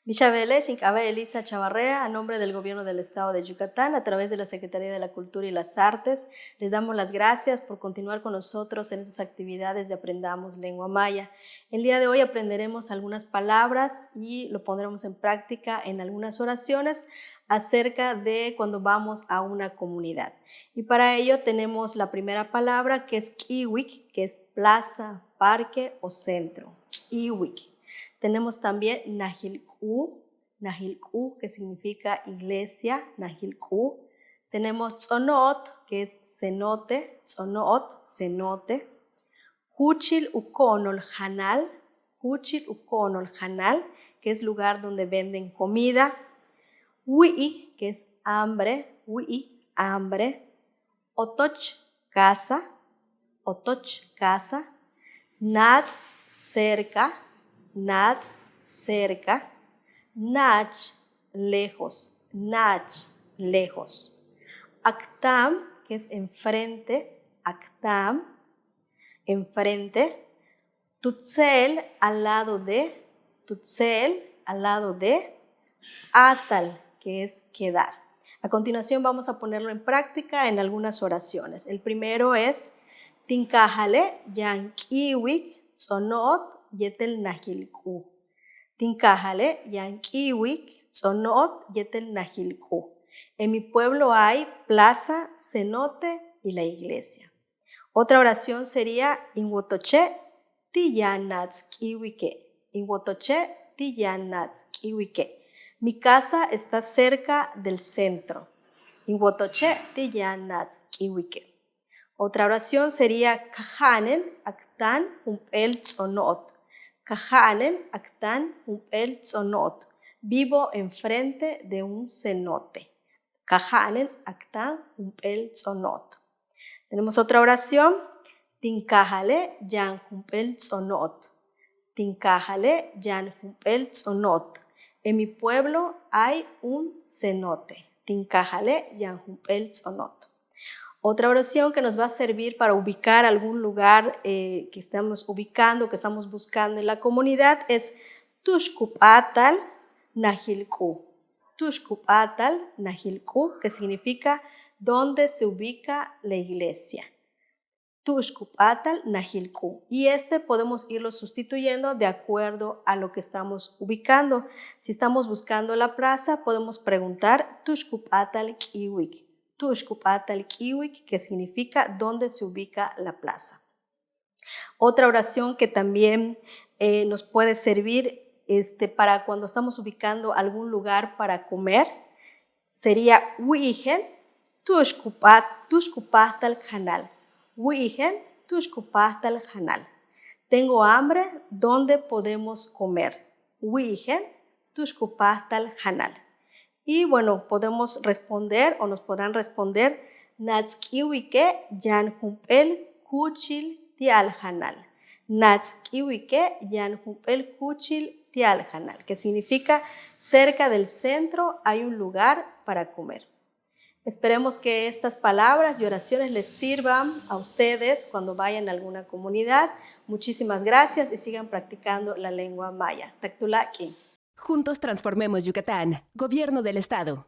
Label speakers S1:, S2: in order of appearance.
S1: Bichabele, Xincabe Elisa Chavarrea, a nombre del Gobierno del Estado de Yucatán, a través de la Secretaría de la Cultura y las Artes, les damos las gracias por continuar con nosotros en estas actividades de Aprendamos Lengua Maya. El día de hoy aprenderemos algunas palabras y lo pondremos en práctica en algunas oraciones acerca de cuando vamos a una comunidad. Y para ello tenemos la primera palabra, que es kiwik, que es plaza, parque o centro. Kiwik. Tenemos también Nahilku, que significa iglesia, Nahilku. Tenemos Tzonot, que es cenote, Tzonot, cenote. Huchil Ukonol Hanal, que es lugar donde venden comida. Wi'i, que es hambre, hambre. Otoch, casa. Nats, cerca. Nach, lejos, Actam, que es enfrente, enfrente. Tutzel, al lado de, Atal, que es quedar. A continuación vamos a ponerlo en práctica en algunas oraciones. El primero es Tinkajale, Yankiwik, Tzonot, Yetel Nahilku. Tinkajale, Yankiwik, Tzonot, Yetel Nahilku. En mi pueblo hay plaza, cenote y la iglesia. Otra oración sería Inwotoche, Tiyanatskiwike. Mi casa está cerca del centro. Inwotoche, Tiyanatskiwike. Otra oración sería Kajanen, Aktan, Umpel Tzonot. Vivo enfrente de un cenote. Tenemos otra oración. Tinkajale, Yan Humpel Tzonot. En mi pueblo hay un cenote. Tinkajale, Yan Humpel Tzonot. Otra oración que nos va a servir para ubicar algún lugar que estamos ubicando, que estamos buscando en la comunidad es Tuxcupatal Nahilku. Que significa donde se ubica la iglesia. Tuxcupatal Nahilku. Y podemos irlo sustituyendo de acuerdo a lo que estamos ubicando. Si estamos buscando la plaza, podemos preguntar Tuxcupatal Kiwik. Que significa dónde se ubica la plaza. Otra oración que también nos puede servir para cuando estamos ubicando algún lugar para comer sería Wi'ijen Tuxcupahtal Hanal. Tengo hambre, ¿dónde podemos comer? Wi'ijen Tuxcupahtal Hanal. Y bueno, podemos responder o nos podrán responder Natskiwike Yan Humpel Kuchil Tialhanal. Que significa cerca del centro hay un lugar para comer. Esperemos que estas palabras y oraciones les sirvan a ustedes cuando vayan a alguna comunidad. Muchísimas gracias y sigan practicando la lengua maya. Taktulaki.
S2: Juntos transformemos Yucatán. Gobierno del Estado.